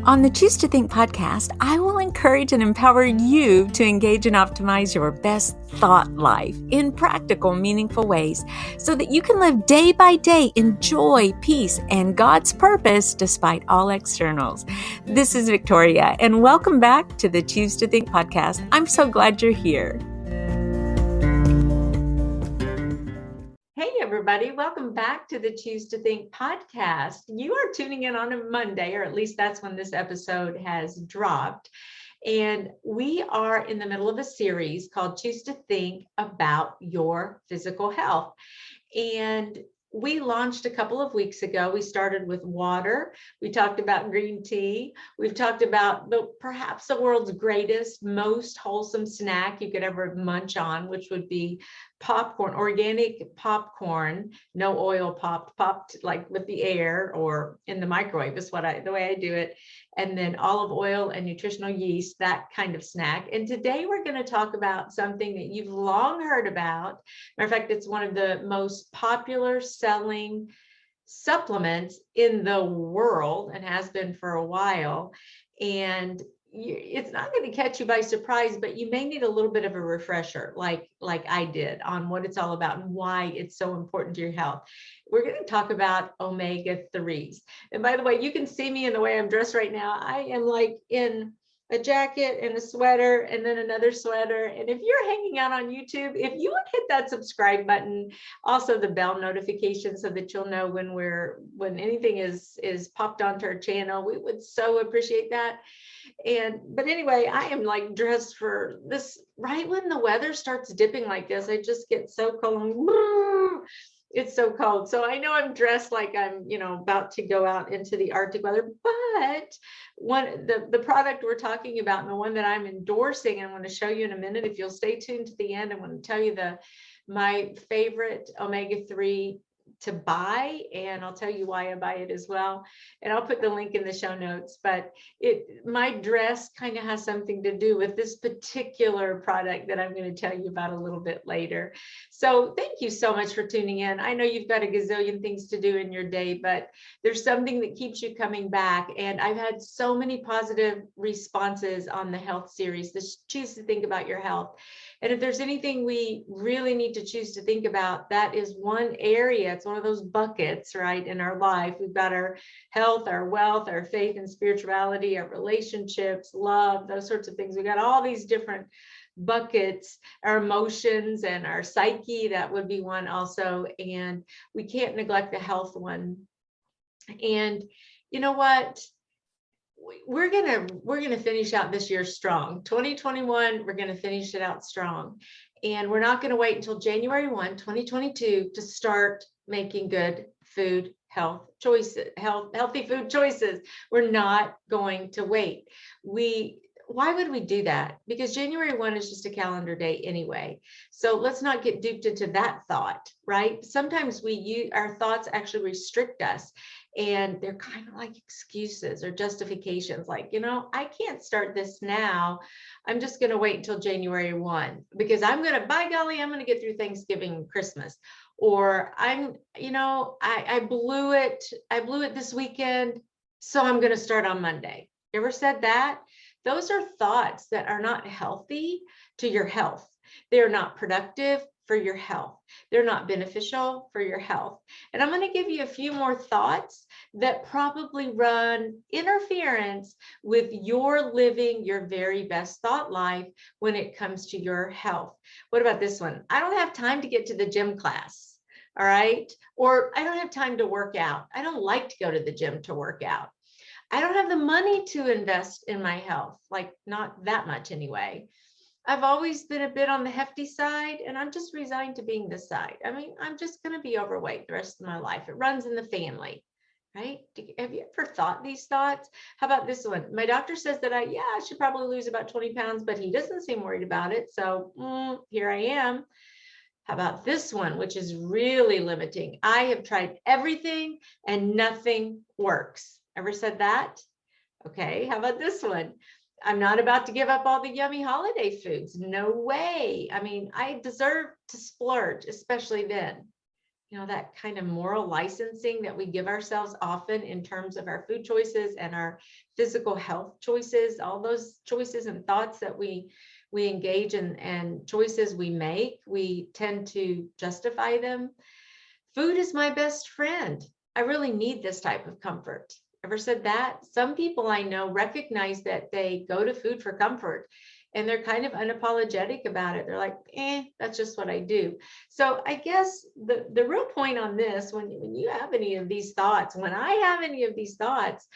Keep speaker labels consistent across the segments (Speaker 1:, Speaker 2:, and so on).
Speaker 1: On the Choose to Think podcast, I will encourage and empower you to engage and optimize your best thought life in practical, meaningful ways so that you can live day by day in joy, peace, and God's purpose despite all externals. This is Victoria, and welcome back to the Choose to Think podcast. I'm so glad you're here. Hey, everybody. Welcome back to the Choose to Think podcast. You are tuning in on a Monday, or at least that's when this episode has dropped. And we are in the middle of a series called Choose to Think about your physical health. And we launched a couple of weeks ago. We started with water. We talked about green tea. We've talked about perhaps the world's greatest, most wholesome snack you could ever munch on, which would be popcorn, organic popcorn, no oil, popped like with the air or in the microwave is the way I do it. And then olive oil and nutritional yeast, that kind of snack. And today we're going to talk about something that you've long heard about. Matter of fact, it's one of the most popular selling supplements in the world and has been for a while. And it's not going to catch you by surprise, but you may need a little bit of a refresher like I did on what it's all about and why it's so important to your health. We're going to talk about omega 3s. And by the way, you can see me in the way I'm dressed right now. I am like in a jacket and a sweater and then another sweater. And if you're hanging out on YouTube, if you would hit that subscribe button, also the bell notification so that you'll know when anything is popped onto our channel, we would so appreciate that. But anyway, I am like dressed for this right when the weather starts dipping like this. I just get so cold. It's so cold. So I know I'm dressed like I'm, about to go out into the Arctic weather, but the product we're talking about and the one that I'm endorsing, and I'm going to show you in a minute, if you'll stay tuned to the end, I'm going to tell you my favorite omega-3 to buy, and I'll tell you why I buy it as well. And I'll put the link in the show notes, but my dress kind of has something to do with this particular product that I'm going to tell you about a little bit later. So thank you so much for tuning in. I know you've got a gazillion things to do in your day, but there's something that keeps you coming back. And I've had so many positive responses on the health series, this Choose to Think About Your Health. And if there's anything we really need to choose to think about, that is one area. It's one of those buckets, right, in our life. We've got our health, our wealth, our faith and spirituality, our relationships, love, those sorts of things. We've got all these different buckets, our emotions and our psyche, that would be one also. And we can't neglect the health one. And you know what? We're gonna finish out this year strong. 2021, we're gonna finish it out strong. And we're not gonna wait until January 1, 2022 to start making good food, healthy food choices. We're not going to wait. Why would we do that? Because January 1 is just a calendar day anyway. So let's not get duped into that thought, right? Sometimes our thoughts actually restrict us. And they're kind of like excuses or justifications, like, I can't start this now. I'm just going to wait until January 1 because by golly, I'm going to get through Thanksgiving and Christmas. Or I blew it this weekend, so I'm going to start on Monday. You ever said that? Those are thoughts that are not healthy to your health. They're not productive for your health. They're not beneficial for your health. And I'm going to give you a few more thoughts that probably run interference with your living your very best thought life when it comes to your health. What about this one? I don't have time to get to the gym class. All right. Or I don't have time to work out. I don't like to go to the gym to work out. I don't have the money to invest in my health, like not that much anyway. I've always been a bit on the hefty side, and I'm just resigned to being this side. I mean, I'm just going to be overweight the rest of my life. It runs in the family, right? Have you ever thought these thoughts? How about this one? My doctor says that I should probably lose about 20 pounds, but he doesn't seem worried about it. So here I am. How about this one, which is really limiting? I have tried everything and nothing works. Ever said that? Okay. How about this one? I'm not about to give up all the yummy holiday foods. No way. I mean, I deserve to splurge, especially then. that kind of moral licensing that we give ourselves often in terms of our food choices and our physical health choices, all those choices and thoughts that we engage in and choices we make, we tend to justify them. Food is my best friend. I really need this type of comfort. Ever said that? Some people I know recognize that they go to food for comfort, and they're kind of unapologetic about it. They're like, that's just what I do. So I guess the real point on this, when you have any of these thoughts, when I have any of these thoughts,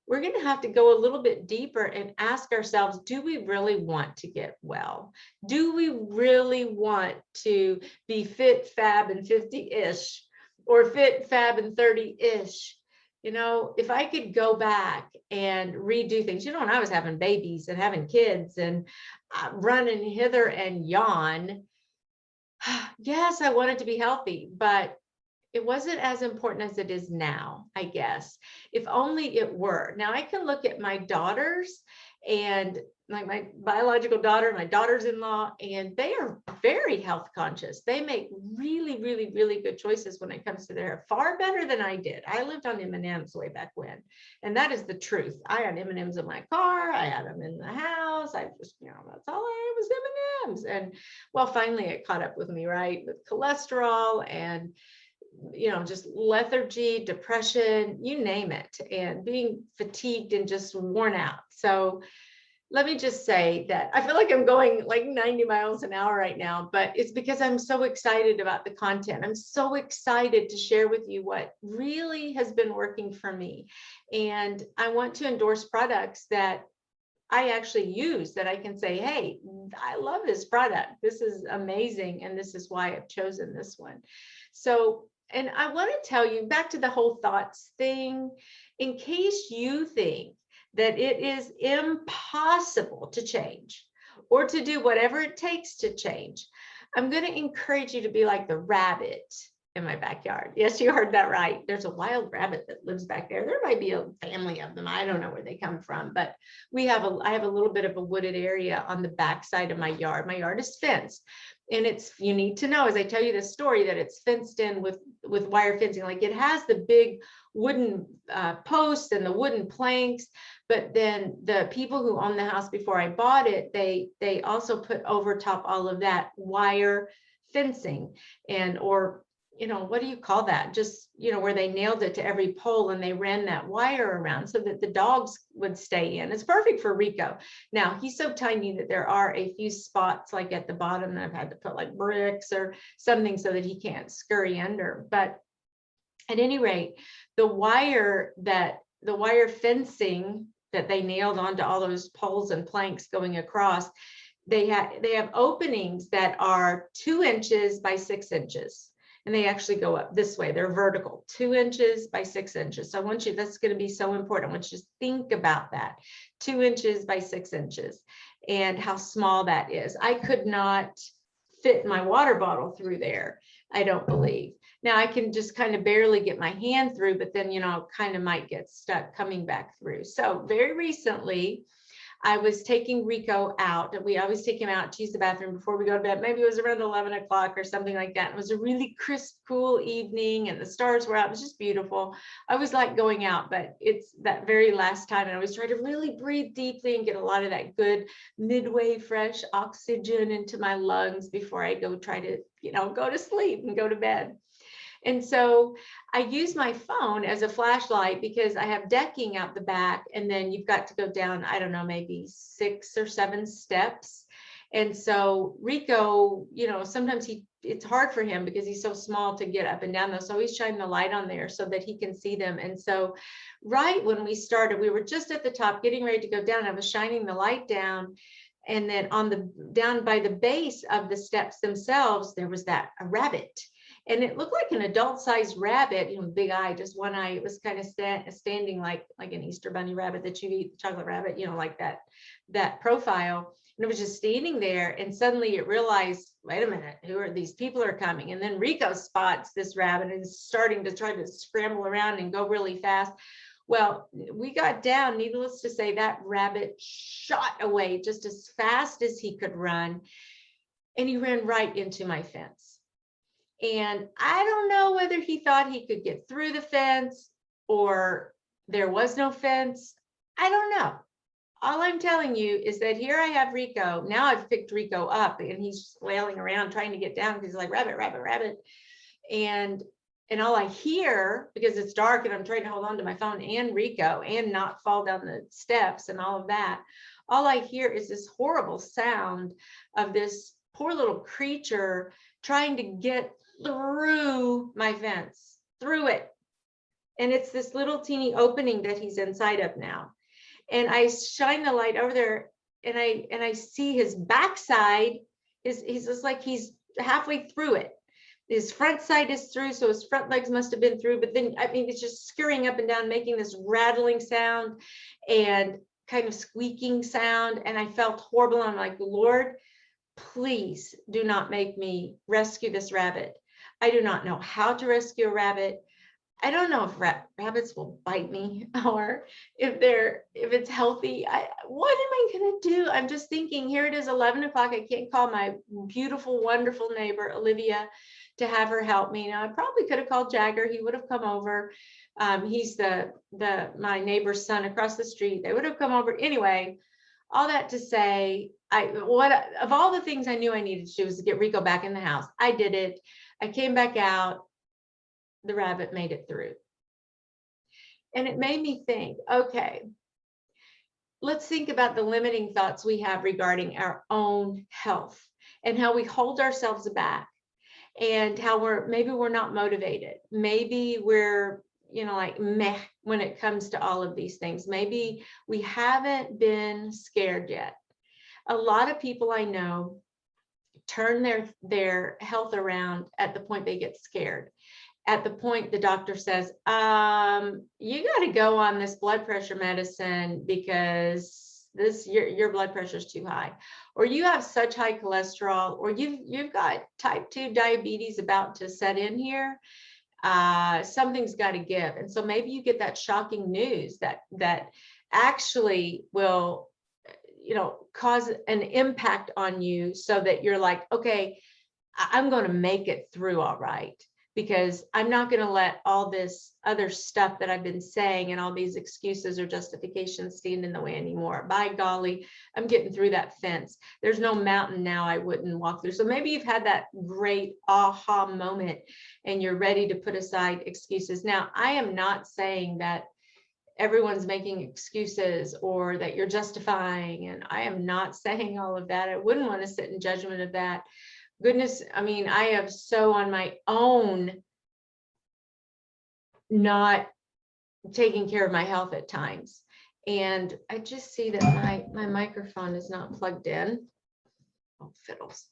Speaker 1: we're going to have to go a little bit deeper and ask ourselves, do we really want to get well? Do we really want to be fit, fab, and 50-ish, or fit, fab, and 30-ish? If I could go back and redo things, when I was having babies and having kids and running hither and yon, yes, I wanted to be healthy, but it wasn't as important as it is now, I guess. If only it were. Now I can look at my daughters, and like my biological daughter, my daughters-in-law, and they are very health conscious. They make really, really, really good choices when it comes to their hair, far better than I did. I lived on M&Ms way back when, and that is the truth. I had M&Ms in my car. I had them in the house. I just, that's all I had was M&Ms. And well, finally it caught up with me, right? With cholesterol and just lethargy, depression, you name it, and being fatigued and just worn out. So let me just say that I feel like I'm going like 90 miles an hour right now, but it's because I'm so excited about the content. I'm so excited to share with you what really has been working for me. And I want to endorse products that I actually use, that I can say, hey, I love this product. This is amazing. And this is why I've chosen this one. So, and I want to tell you, back to the whole thoughts thing, in case you think that it is impossible to change or to do whatever it takes to change, I'm going to encourage you to be like the rabbit in my backyard. Yes, you heard that right. There's a wild rabbit that lives back there. There might be a family of them. I don't know where they come from, but I have a little bit of a wooded area on the back side of my yard. My yard is fenced. And you need to know, as I tell you this story, that it's fenced in with wire fencing. Like, it has the big wooden posts and the wooden planks, but then the people who owned the house before I bought it, they also put over top all of that wire fencing, and or what do you call that? Just, where they nailed it to every pole and they ran that wire around so that the dogs would stay in. It's perfect for Rico. Now, he's so tiny that there are a few spots like at the bottom that I've had to put like bricks or something so that he can't scurry under. But at any rate, the wire fencing that they nailed onto all those poles and planks going across, they have openings that are 2 inches by 6 inches. And they actually go up this way. They're vertical, 2 inches by 6 inches. So I want you, that's going to be so important. I want you to think about that, 2 inches by 6 inches, and how small that is. I could not fit my water bottle through there, I don't believe. Now I can just kind of barely get my hand through, but then, kind of might get stuck coming back through. So very recently, I was taking Rico out. We always take him out to use the bathroom before we go to bed. Maybe it was around 11 o'clock or something like that. It was a really crisp, cool evening, and the stars were out. It was just beautiful. I always like going out, but it's that very last time, and I always try to really breathe deeply and get a lot of that good midway fresh oxygen into my lungs before I go try to, go to sleep and go to bed. And so I use my phone as a flashlight because I have decking out the back, and then you've got to go down, I don't know, maybe 6 or 7 steps. And so Rico, sometimes it's hard for him because he's so small to get up and down those. So he's shining the light on there so that he can see them. And so right when we started, we were just at the top getting ready to go down. I was shining the light down. And then down by the base of the steps themselves, there was a rabbit. And it looked like an adult-sized rabbit, big eye, just one eye. It was kind of standing like an Easter bunny rabbit that you eat, chocolate rabbit, like that profile. And it was just standing there. And suddenly it realized, wait a minute, who are these people are coming? And then Rico spots this rabbit and is starting to try to scramble around and go really fast. Well, we got down, needless to say, that rabbit shot away just as fast as he could run. And he ran right into my fence. And I don't know whether he thought he could get through the fence or there was no fence. I don't know. All I'm telling you is that here I have Rico. Now I've picked Rico up and he's flailing around trying to get down because he's like, rabbit, rabbit, rabbit. And all I hear, because it's dark and I'm trying to hold on to my phone and Rico and not fall down the steps and all of that, all I hear is this horrible sound of this poor little creature trying to get through my fence, through it. And it's this little teeny opening that he's inside of now. And I shine the light over there and I see his backside he's just like he's halfway through it. His front side is through, so his front legs must have been through, but then I mean it's just scurrying up and down, making this rattling sound and kind of squeaking sound. And I felt horrible. I'm like, Lord, please do not make me rescue this rabbit. I do not know how to rescue a rabbit. I don't know if rabbits will bite me or if it's healthy. What am I going to do? I'm just thinking, here it is 11 o'clock. I can't call my beautiful, wonderful neighbor, Olivia, to have her help me. Now, I probably could have called Jagger. He would have come over. He's my neighbor's son across the street. They would have come over. Anyway, all that to say, of all the things I knew I needed to do was to get Rico back in the house. I did it. I came back out. The rabbit made it through. And it made me think, okay, let's think about the limiting thoughts we have regarding our own health and how we hold ourselves back and how maybe we're not motivated. Maybe we're, like meh when it comes to all of these things. Maybe we haven't been scared yet. A lot of people I know turn their health around at the point they get scared. At the point the doctor says, you got to go on this blood pressure medicine because your blood pressure is too high, or you have such high cholesterol, or you've got type 2 diabetes about to set in here. Something's got to give. And so maybe you get that shocking news that actually will, cause an impact on you so that you're like, okay, I'm going to make it through all right. Because I'm not going to let all this other stuff that I've been saying and all these excuses or justifications stand in the way anymore. By golly, I'm getting through that fence. There's no mountain now I wouldn't walk through. So maybe you've had that great aha moment and you're ready to put aside excuses. Now, I am not saying that everyone's making excuses or that you're justifying, and I am not saying all of that. I wouldn't want to sit in judgment of that. Goodness, I mean, I have so on my own not taking care of my health at times. And I just see that my microphone is not plugged in. Oh, fiddles.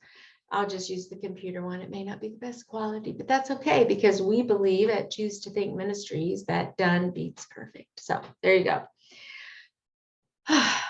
Speaker 1: I'll just use the computer one. It may not be the best quality, but that's okay because we believe at Choose to Think Ministries that done beats perfect. So there you go.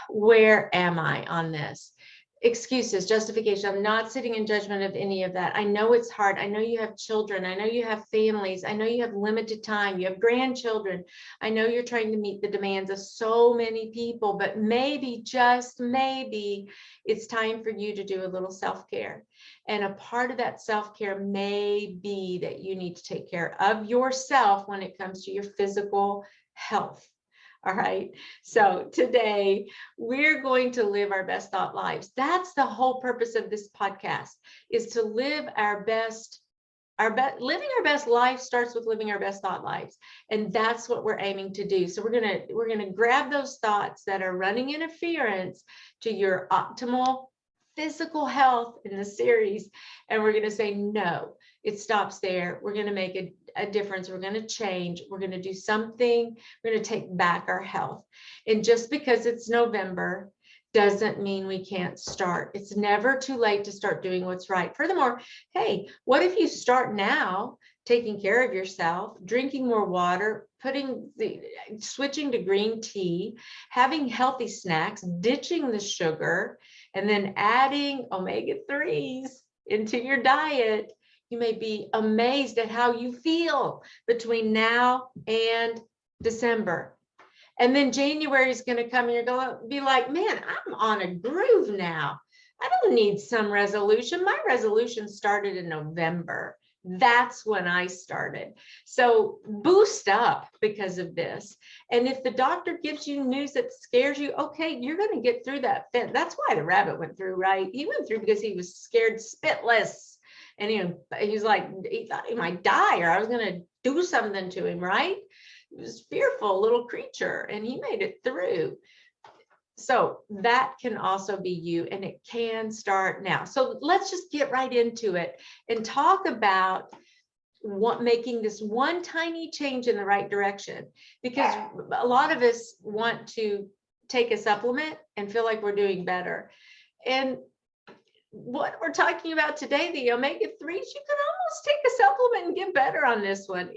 Speaker 1: Where am I on this? Excuses, justification. I'm not sitting in judgment of any of that. I know it's hard. I know you have children. I know you have families. I know you have limited time. You have grandchildren. I know you're trying to meet the demands of so many people, but maybe, just maybe, it's time for you to do a little self-care. And a part of that self-care may be that you need to take care of yourself when it comes to your physical health. All right. So today we're going to live our best thought lives. That's the whole purpose of this podcast, is to live our best. Living our best life starts with living our best thought lives. And that's what we're aiming to do. So we're going to grab those thoughts that are running interference to your optimal physical health in the series. And we're going to say, no, it stops there. We're going to make a difference. We're going to change. We're going to do something. We're going to take back our health. And just because it's November doesn't mean we can't start. It's never too late to start doing what's right. Furthermore, hey, what if you start now taking care of yourself, drinking more water, switching to green tea, having healthy snacks, ditching the sugar, and then adding omega-3s into your diet? You may be amazed at how you feel between now and December. And then January is going to come and you're going to be like, man, I'm on a groove now. I don't need some resolution. My resolution started in November. That's when I started. So boost up because of this. And if the doctor gives you news that scares you, okay, you're going to get through that fence. That's why the rabbit went through, right? He went through because he was scared spitless. And he was like, he thought he might die, or I was going to do something to him, right? He was fearful little creature, and he made it through. So that can also be you, and it can start now. So let's just get right into it and talk about making this one tiny change in the right direction, because a lot of us want to take a supplement and feel like we're doing better. And what we're talking about today, the omega-3s, you can almost take a supplement and get better on this one.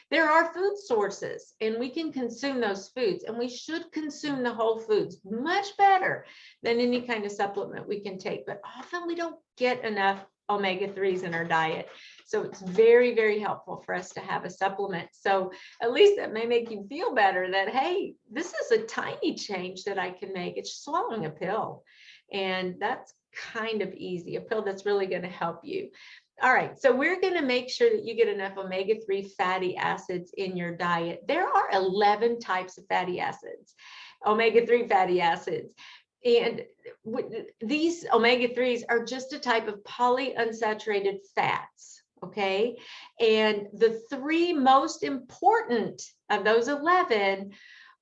Speaker 1: There are food sources, and we can consume those foods, and we should consume the whole foods much better than any kind of supplement we can take. But often we don't get enough omega-3s in our diet. So it's very, very helpful for us to have a supplement. So at least that may make you feel better that, hey, this is a tiny change that I can make. It's swallowing a pill. And that's kind of easy, a pill that's really going to help you. All right, so we're going to make sure that you get enough omega-3 fatty acids in your diet. There are 11 types of fatty acids, omega-3 fatty acids. And these omega-3s are just a type of polyunsaturated fats, okay? And the three most important of those 11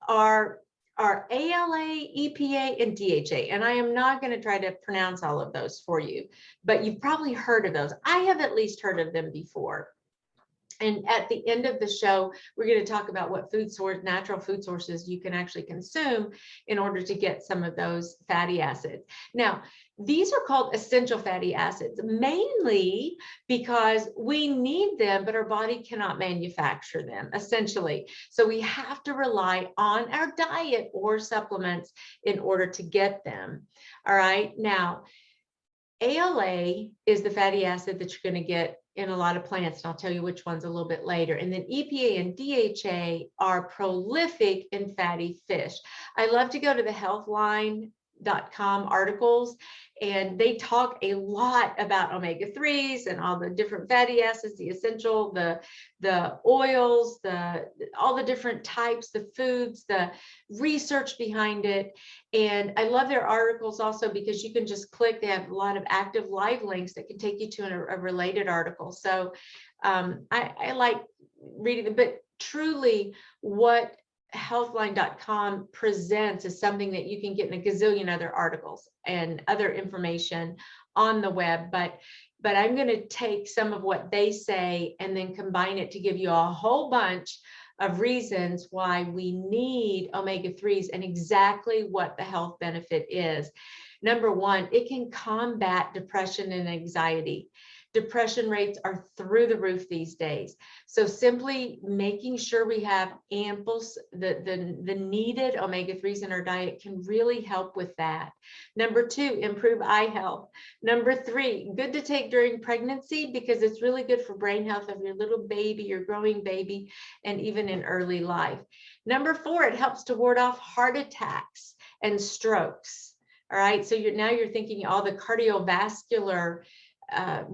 Speaker 1: are ALA, EPA, and DHA. And I am not going to try to pronounce all of those for you, but you've probably heard of those. I have at least heard of them before. And at the end of the show, we're going to talk about what natural food sources you can actually consume in order to get some of those fatty acids. Now, these are called essential fatty acids, mainly because we need them, but our body cannot manufacture them, essentially. So we have to rely on our diet or supplements in order to get them. All right. Now, ALA is the fatty acid that you're going to get in a lot of plants, and I'll tell you which ones a little bit later. And then EPA and DHA are prolific in fatty fish. I love to go to the healthline.com articles, and they talk a lot about omega-3s and all the different fatty acids, the essential, the oils, all the different types, the foods, the research behind it. And I love their articles also because you can just click. They have a lot of active live links that can take you to a related article. So I like reading them, but truly what healthline.com presents is something that you can get in a gazillion other articles and other information on the web. But I'm going to take some of what they say and then combine it to give you a whole bunch of reasons why we need omega-3s and exactly what the health benefit is. Number one, it can combat depression and anxiety. Depression rates are through the roof these days. So simply making sure we have ample, the needed omega-3s in our diet can really help with that. Number two, improve eye health. Number three, good to take during pregnancy because it's really good for brain health of your little baby, your growing baby, and even in early life. Number four, it helps to ward off heart attacks and strokes. All right, so you're thinking all the cardiovascular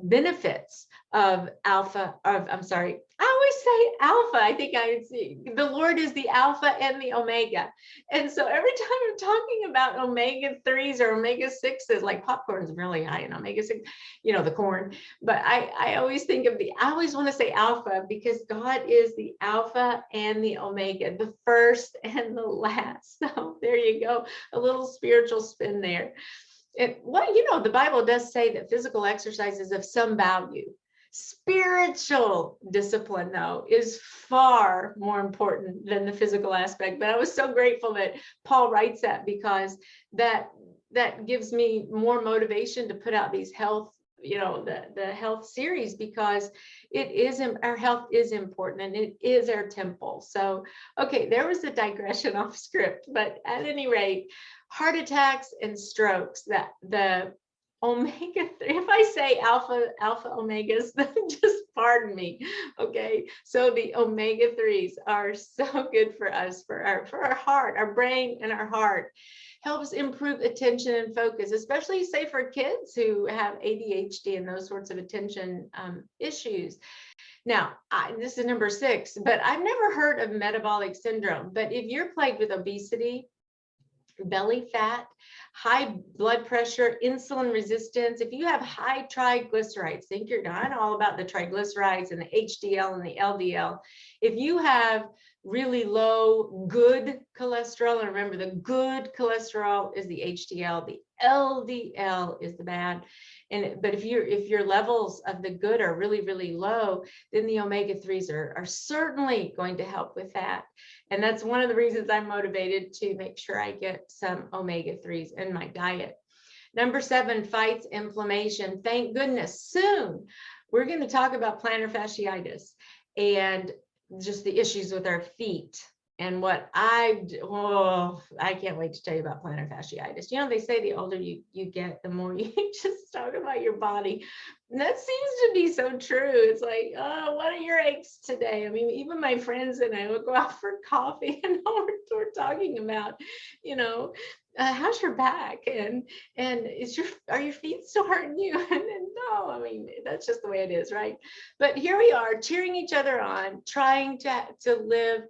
Speaker 1: benefits of I always say alpha. I think I would see the Lord is the alpha and the omega. And so every time I'm talking about omega-3s or omega-6s, like popcorn is really high in omega-6, the corn. But I always think of I always want to say alpha because God is the alpha and the omega, the first and the last. So there you go, a little spiritual spin there. The Bible does say that physical exercise is of some value. Spiritual discipline, though, is far more important than the physical aspect. But I was so grateful that Paul writes that because that gives me more motivation to put out these health, the health series, because our health is important and it is our temple. So, okay, there was a digression off script, but at any rate, heart attacks and strokes, the omega-3, if I say alpha omegas, then just pardon me. Okay, so the omega-3s are so good for us, for our heart, our brain, and our heart. Helps improve attention and focus, especially say for kids who have ADHD and those sorts of attention issues. Now, this is number 6, but I've never heard of metabolic syndrome. But if you're plagued with obesity, belly fat, high blood pressure, insulin resistance, if you have high triglycerides, think you're not all about the triglycerides and the HDL and the LDL. If you have really low good cholesterol, and remember the good cholesterol is the HDL, the LDL is the bad. But if your levels of the good are really, really low, then the omega-3s are certainly going to help with that. And that's one of the reasons I'm motivated to make sure I get some omega-3s in my diet. Number 7, fights inflammation. Thank goodness, soon we're going to talk about plantar fasciitis and just the issues with our feet. And what I can't wait to tell you about plantar fasciitis. You know, they say the older you get, the more you just talk about your body. And that seems to be so true. It's like, oh, what are your aches today? I mean, even my friends and I will go out for coffee and we're talking about, you know, how's your back? And are your feet still hurting you? And no, I mean, that's just the way it is, right? But here we are cheering each other on, trying to live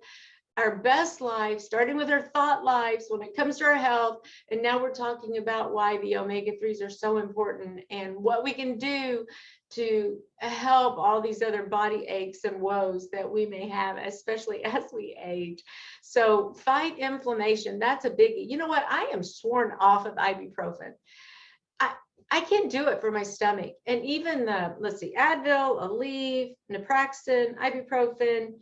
Speaker 1: our best life, starting with our thought lives when it comes to our health. And now we're talking about why the omega-3s are so important and what we can do to help all these other body aches and woes that we may have, especially as we age. So fight inflammation, that's a biggie. You know what? I am sworn off of ibuprofen. I can't do it for my stomach. And even let's see, Advil, Aleve, naproxen, ibuprofen,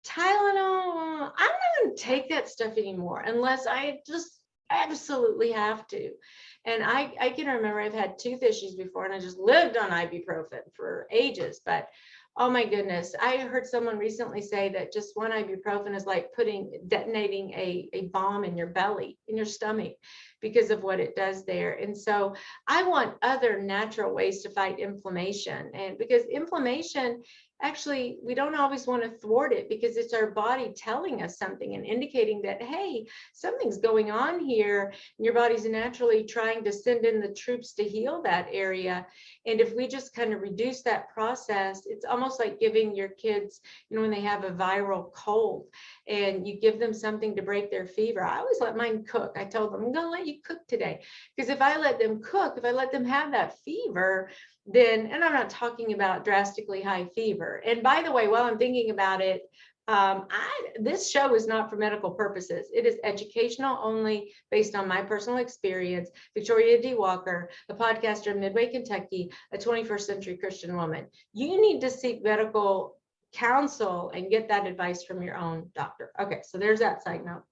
Speaker 1: Tylenol, I'm not going to take that stuff anymore unless I just absolutely have to. And I can remember I've had tooth issues before and I just lived on ibuprofen for ages. But oh my goodness, I heard someone recently say that just one ibuprofen is like detonating a bomb in your belly, in your stomach, because of what it does there. And so I want other natural ways to fight inflammation. And because inflammation, actually, we don't always want to thwart it because it's our body telling us something and indicating that, hey, something's going on here. And your body's naturally trying to send in the troops to heal that area. And if we just kind of reduce that process, it's almost like giving your kids, you know, when they have a viral cold and you give them something to break their fever. I always let mine cook. I told them, I'm going to let you cook today. Because if I let them cook, if I let them have that fever, then, and I'm not talking about drastically high fever. And by the way, while I'm thinking about it, this show is not for medical purposes. It is educational only, based on my personal experience. Victoria D. Walker, a podcaster in Midway, Kentucky, a 21st century Christian woman. You need to seek medical counsel and get that advice from your own doctor. Okay, so there's that side note.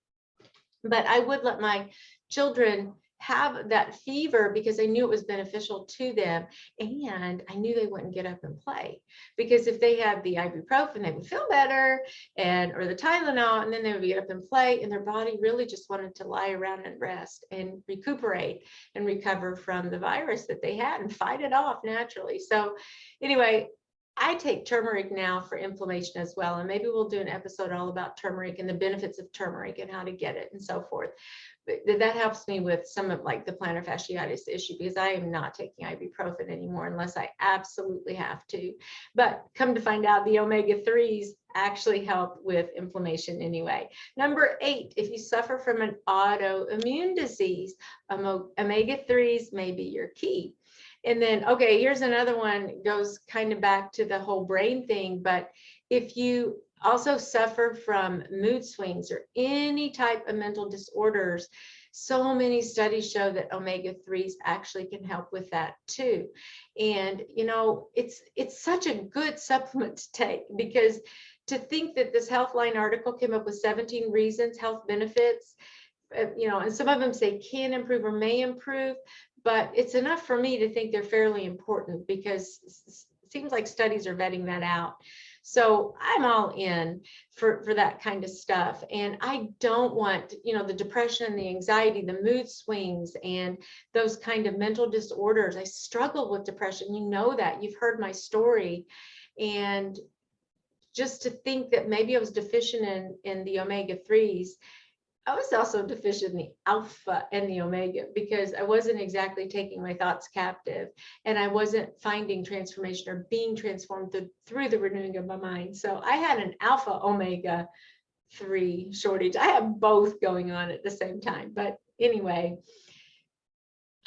Speaker 1: But I would let my children have that fever because I knew it was beneficial to them, and I knew they wouldn't get up and play, because if they had the ibuprofen, they would feel better, or the Tylenol, and then they would get up and play, and their body really just wanted to lie around and rest and recuperate and recover from the virus that they had and fight it off naturally. So anyway, I take turmeric now for inflammation as well, and maybe we'll do an episode all about turmeric and the benefits of turmeric and how to get it and so forth. But that helps me with some of like the plantar fasciitis issue, because I am not taking ibuprofen anymore unless I absolutely have to. But come to find out, the omega-3s actually help with inflammation anyway. Number 8, if you suffer from an autoimmune disease, omega-3s may be your key. And then, okay, here's another one, goes kind of back to the whole brain thing. But if you also suffer from mood swings or any type of mental disorders, so many studies show that omega-3s actually can help with that too. And, you know, it's such a good supplement to take, because to think that this Healthline article came up with 17 reasons, health benefits, you know, and some of them say can improve or may improve, but it's enough for me to think they're fairly important, because it seems like studies are vetting that out. So I'm all in for that kind of stuff. And I don't want, the depression, the anxiety, the mood swings, and those kind of mental disorders. I struggle with depression. You know that. You've heard my story. And just to think that maybe I was deficient in the omega-3s, I was also deficient in the alpha and the omega, because I wasn't exactly taking my thoughts captive, and I wasn't finding transformation or being transformed through the renewing of my mind. So I had an alpha omega-3 shortage. I have both going on at the same time. But anyway,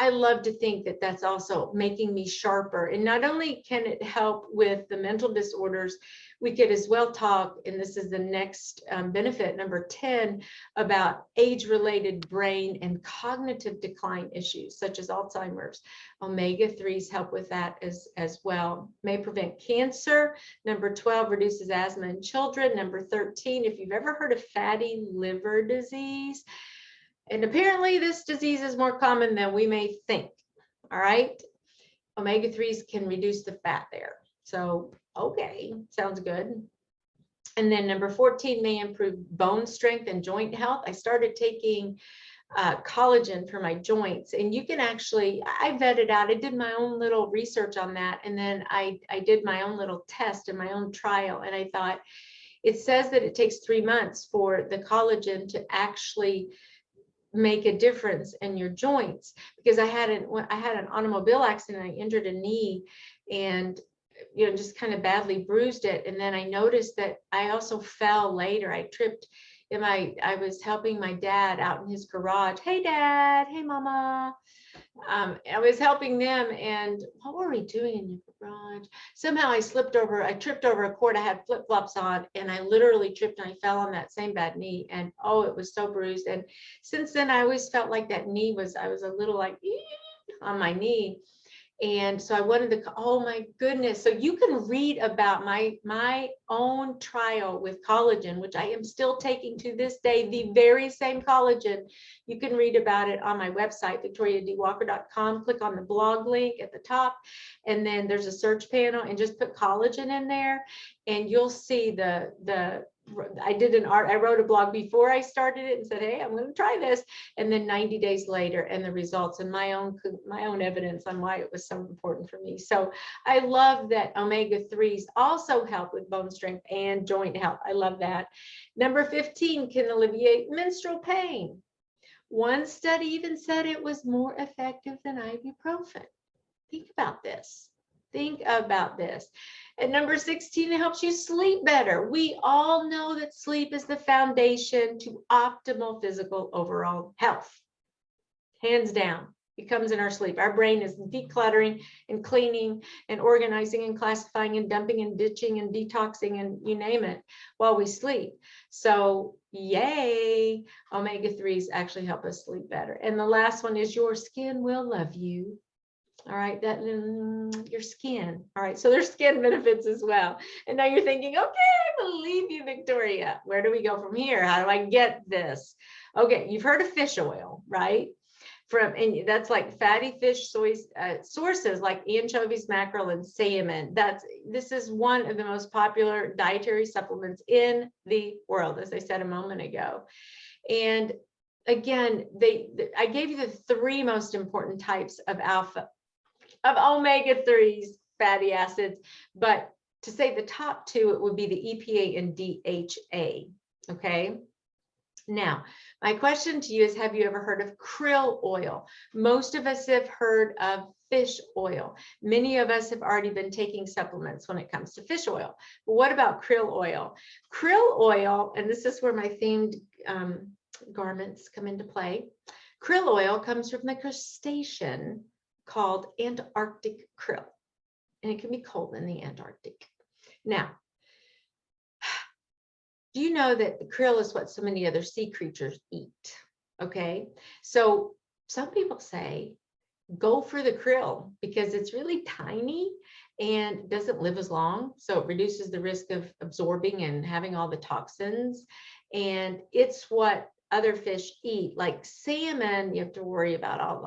Speaker 1: I love to think that that's also making me sharper. And not only can it help with the mental disorders, we could as well talk, and this is the next benefit, number 10, about age-related brain and cognitive decline issues, such as Alzheimer's. Omega-3s help with that as well. May prevent cancer. Number 12, reduces asthma in children. Number 13, if you've ever heard of fatty liver disease, and apparently this disease is more common than we may think. All right. Omega-3s can reduce the fat there. So, okay, sounds good. And then number 14, may improve bone strength and joint health. I started taking collagen for my joints, and you can actually, I vetted out, I did my own little research on that. And then I did my own little test and my own trial. And I thought, it says that it takes 3 months for the collagen to actually make a difference in your joints, because I had an automobile accident. I injured a knee, and just kind of badly bruised it. And then I noticed that I also fell later. I tripped I was helping my dad out in his garage. Hey dad, hey mama. I was helping them, and what were we doing in the garage? Somehow I tripped over a cord. I had flip-flops on, and I literally tripped, and I fell on that same bad knee. And oh, it was so bruised. And since then, I always felt like that knee I was a little like on my knee. And so I wanted to, oh my goodness. So you can read about my own trial with collagen, which I am still taking to this day, the very same collagen. You can read about it on my website, victoriadwalker.com. Click on the blog link at the top, and then there's a search panel, and just put collagen in there, and you'll see I wrote a blog before I started it and said, hey, I'm going to try this. And then 90 days later, and the results and my own evidence on why it was so important for me. So I love that omega-3s also help with bone strength and joint health. I love that. Number 15, can alleviate menstrual pain. One study even said it was more effective than ibuprofen. Think about this. Think about this. And number 16, it helps you sleep better. We all know that sleep is the foundation to optimal physical overall health. Hands down, it comes in our sleep. Our brain is decluttering and cleaning and organizing and classifying and dumping and ditching and detoxing and you name it while we sleep. So yay, omega-3s actually help us sleep better. And the last one is your skin will love you. All right, your skin. All right, so there's skin benefits as well. And now you're thinking, okay, I believe you, Victoria. Where do we go from here? How do I get this? Okay, you've heard of fish oil, right? And that's like fatty fish sources like anchovies, mackerel, and salmon. This is one of the most popular dietary supplements in the world, as I said a moment ago. And again, I gave you the 3 most important types of omega-3s, fatty acids, but to say the top 2, it would be the EPA and DHA. Okay. Now, my question to you is, have you ever heard of krill oil? Most of us have heard of fish oil. Many of us have already been taking supplements when it comes to fish oil. But what about krill oil? Krill oil, and this is where my themed garments come into play. Krill oil comes from the crustacean called Antarctic krill, and it can be cold in the Antarctic. Now, do you know that the krill is what so many other sea creatures eat? Okay, so some people say go for the krill because it's really tiny and doesn't live as long, so it reduces the risk of absorbing and having all the toxins, and it's what other fish eat. Like salmon, you have to worry about all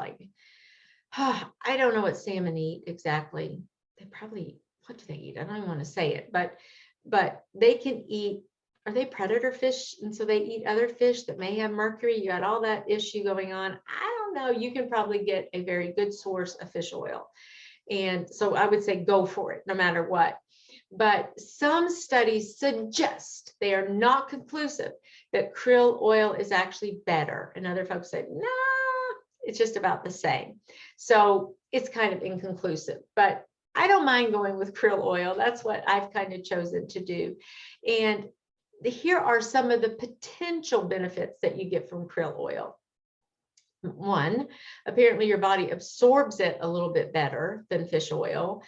Speaker 1: I don't know what salmon eat exactly. They probably, what do they eat? I don't even want to say it, but but they can eat, are they predator fish? And so they eat other fish that may have mercury. You got all that issue going on. I don't know. You can probably get a very good source of fish oil. And so I would say go for it no matter what. But some studies suggest, they are not conclusive, that krill oil is actually better. And other folks say, nah, it's just about the same. So it's kind of inconclusive, but I don't mind going with krill oil. That's what I've kind of chosen to do. And here are some of the potential benefits that you get from krill oil. One, apparently your body absorbs it a little bit better than fish oil.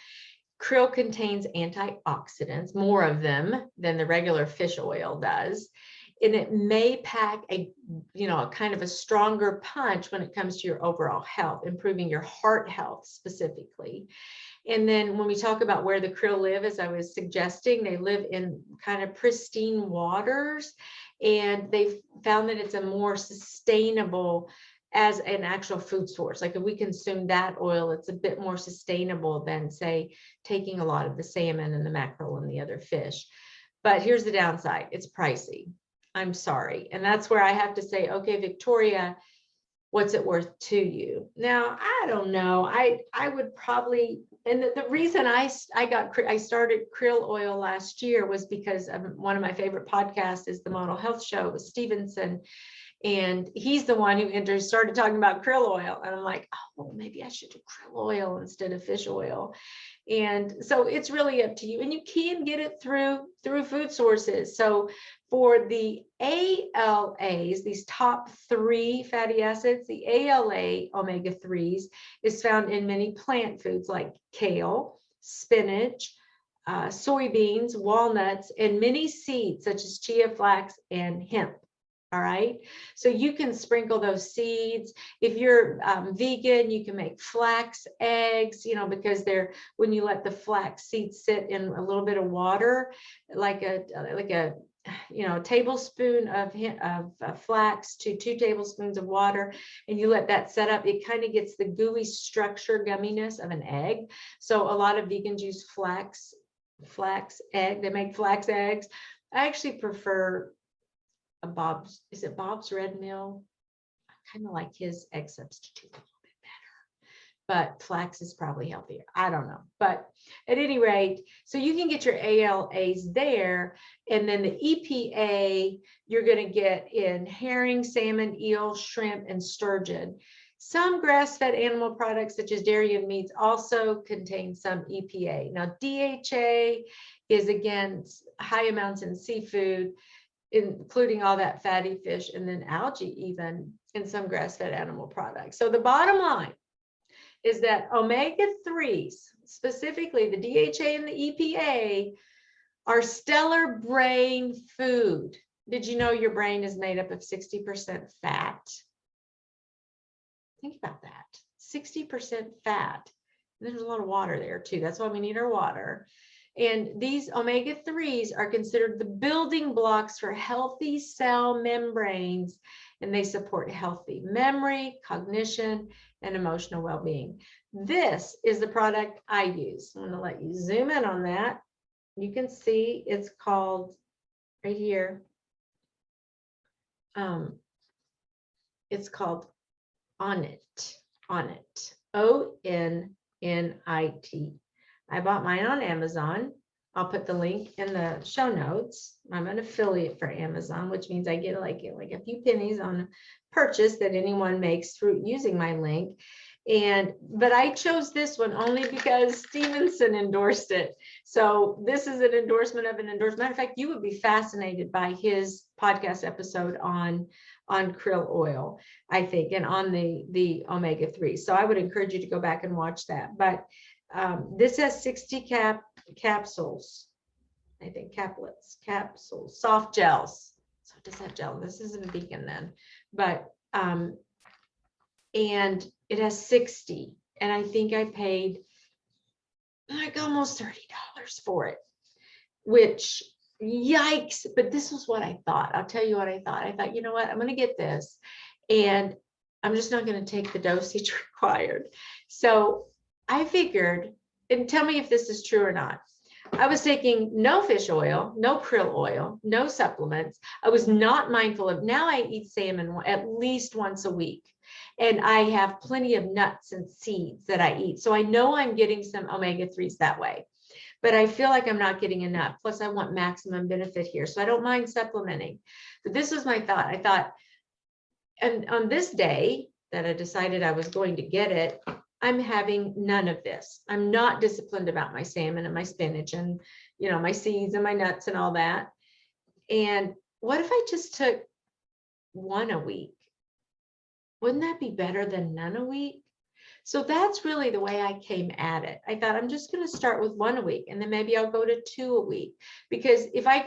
Speaker 1: Krill contains antioxidants, more of them than the regular fish oil does. And it may pack a kind of a stronger punch when it comes to your overall health, improving your heart health specifically. And then when we talk about where the krill live, as I was suggesting, they live in kind of pristine waters, and they've found that it's a more sustainable as an actual food source. Like if we consume that oil, it's a bit more sustainable than, say, taking a lot of the salmon and the mackerel and the other fish. But here's the downside. It's pricey. I'm sorry. And that's where I have to say, okay, Victoria, what's it worth to you? Now, I don't know. I would probably, and the reason I started krill oil last year was because one of my favorite podcasts is the Model Health Show with Stevenson. And he's the one who started talking about krill oil. And I'm like, oh, maybe I should do krill oil instead of fish oil. And so it's really up to you. And you can get it through food sources. So for the ALAs, these top 3 fatty acids, the ALA omega-3s is found in many plant foods like kale, spinach, soybeans, walnuts, and many seeds such as chia, flax, and hemp. All right. So you can sprinkle those seeds. If you're vegan, you can make flax eggs, because when you let the flax seeds sit in a little bit of water, like a tablespoon of flax to 2 tablespoons of water, and you let that set up, it kind of gets the gooey structure, gumminess of an egg. So a lot of vegans use flax egg. They make flax eggs. I actually prefer Bob's Red Mill. I kind of like his egg substitute a little bit better, but flax is probably healthier. I don't know, but at any rate, so you can get your ALAs there, and then the EPA you're going to get in herring, salmon, eel, shrimp, and sturgeon. Some grass-fed animal products such as dairy and meats also contain some EPA. Now, DHA is again high amounts in seafood, including all that fatty fish, and then algae even in some grass-fed animal products. So the bottom line is that omega-3s, specifically the DHA and the EPA, are stellar brain food. Did you know your brain is made up of 60% fat? Think about that, 60% fat. There's a lot of water there too. That's why we need our water. And these omega-3s are considered the building blocks for healthy cell membranes, and they support healthy memory, cognition, and emotional well-being. This is the product I use. I'm going to let you zoom in on that. You can see it's called right here. It's called Onnit. ONNIT. I bought mine on Amazon. I'll put the link in the show notes. I'm an affiliate for Amazon, which means I get like a few pennies on a purchase that anyone makes through using my link. But I chose this one only because Stevenson endorsed it. So this is an endorsement of an endorsement. Matter of fact, you would be fascinated by his podcast episode on krill oil, I think, and on the omega-3. So I would encourage you to go back and watch that. But this has 60 capsules, I think, capsules, soft gels. So it does have gel. This isn't vegan then, but and it has 60, and I think I paid like almost $30 for it, which yikes. But this was what I thought. I'll tell you what I thought. I thought, you know what, I'm going to get this, and I'm just not going to take the dosage required. So I figured, and tell me if this is true or not, I was taking no fish oil, no krill oil, no supplements. I was not mindful of, now I eat salmon at least once a week. And I have plenty of nuts and seeds that I eat. So I know I'm getting some omega-3s that way, but I feel like I'm not getting enough. Plus I want maximum benefit here. So I don't mind supplementing. But this was my thought. I thought, and on this day that I decided I was going to get it, I'm having none of this. I'm not disciplined about my salmon and my spinach and, my seeds and my nuts and all that. And what if I just took one a week? Wouldn't that be better than none a week? So that's really the way I came at it. I thought I'm just going to start with one a week, and then maybe I'll go to 2 a week. Because if I'm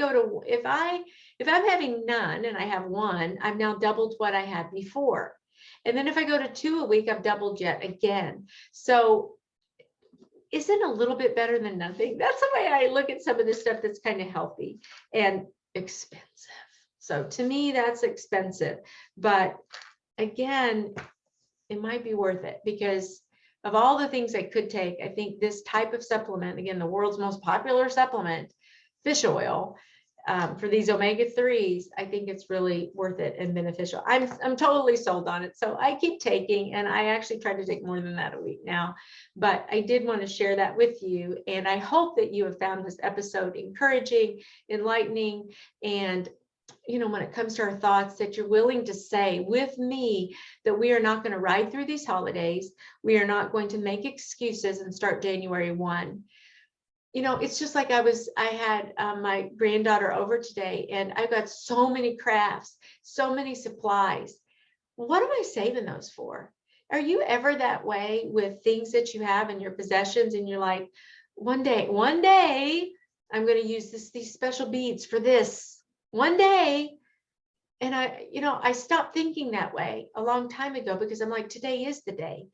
Speaker 1: having none and I have one, I've now doubled what I had before. And then if I go to 2 a week, I've doubled yet again. So isn't a little bit better than nothing? That's the way I look at some of this stuff that's kind of healthy and expensive. So to me, that's expensive. But again, it might be worth it because of all the things I could take. I think this type of supplement, again, the world's most popular supplement, fish oil, for these omega-3s, I think it's really worth it and beneficial. I'm totally sold on it. So I keep taking, and I actually try to take more than that a week now, but I did want to share that with you. And I hope that you have found this episode encouraging, enlightening, and when it comes to our thoughts, that you're willing to say with me that we are not going to ride through these holidays. We are not going to make excuses and start January 1. It's just like I had my granddaughter over today, and I got so many crafts, so many supplies. What am I saving those for? Are you ever that way with things that you have in your possessions, and you're like, one day, I'm going to use these special beads for this one day. And I stopped thinking that way a long time ago, because I'm like, today is the day.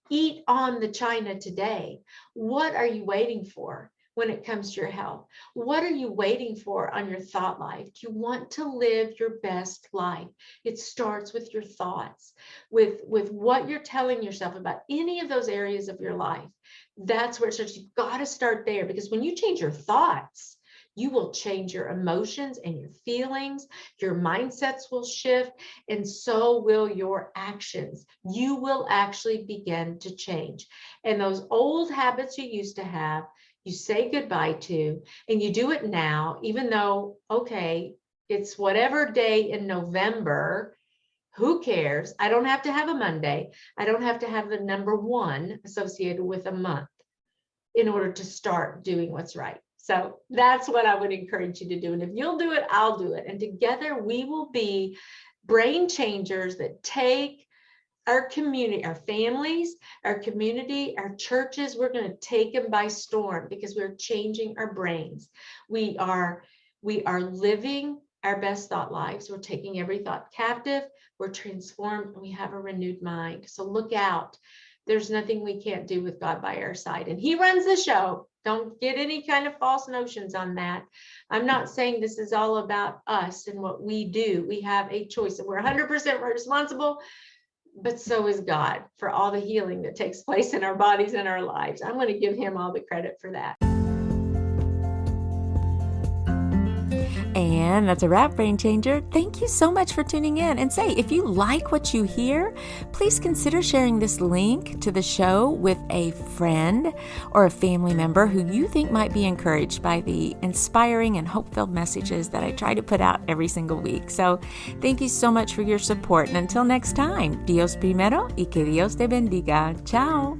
Speaker 1: Eat on the china today. What are you waiting for when it comes to your health? What are you waiting for on your thought life? Do you want to live your best life? It starts with your thoughts, with what you're telling yourself about any of those areas of your life. That's where it starts. You've got to start there, because when you change your thoughts, you will change your emotions and your feelings. Your mindsets will shift, and so will your actions. You will actually begin to change. And those old habits you used to have, you say goodbye to, and you do it now, even though, okay, it's whatever day in November. Who cares? I don't have to have a Monday. I don't have to have the number 1 associated with a month in order to start doing what's right. So that's what I would encourage you to do. And if you'll do it, I'll do it. And together we will be brain changers that take our community, our families, our community, our churches. We're going to take them by storm, because we're changing our brains. We are living our best thought lives. We're taking every thought captive. We're transformed, and we have a renewed mind. So look out. There's nothing we can't do with God by our side. And He runs the show. Don't get any kind of false notions on that. I'm not saying this is all about us and what we do. We have a choice, and we're 100% responsible, but so is God for all the healing that takes place in our bodies and our lives. I'm going to give Him all the credit for that.
Speaker 2: And that's a wrap, Brain Changer. Thank you so much for tuning in. And say, if you like what you hear, please consider sharing this link to the show with a friend or a family member who you think might be encouraged by the inspiring and hope-filled messages that I try to put out every single week. So thank you so much for your support. And until next time, Dios primero y que Dios te bendiga. Ciao.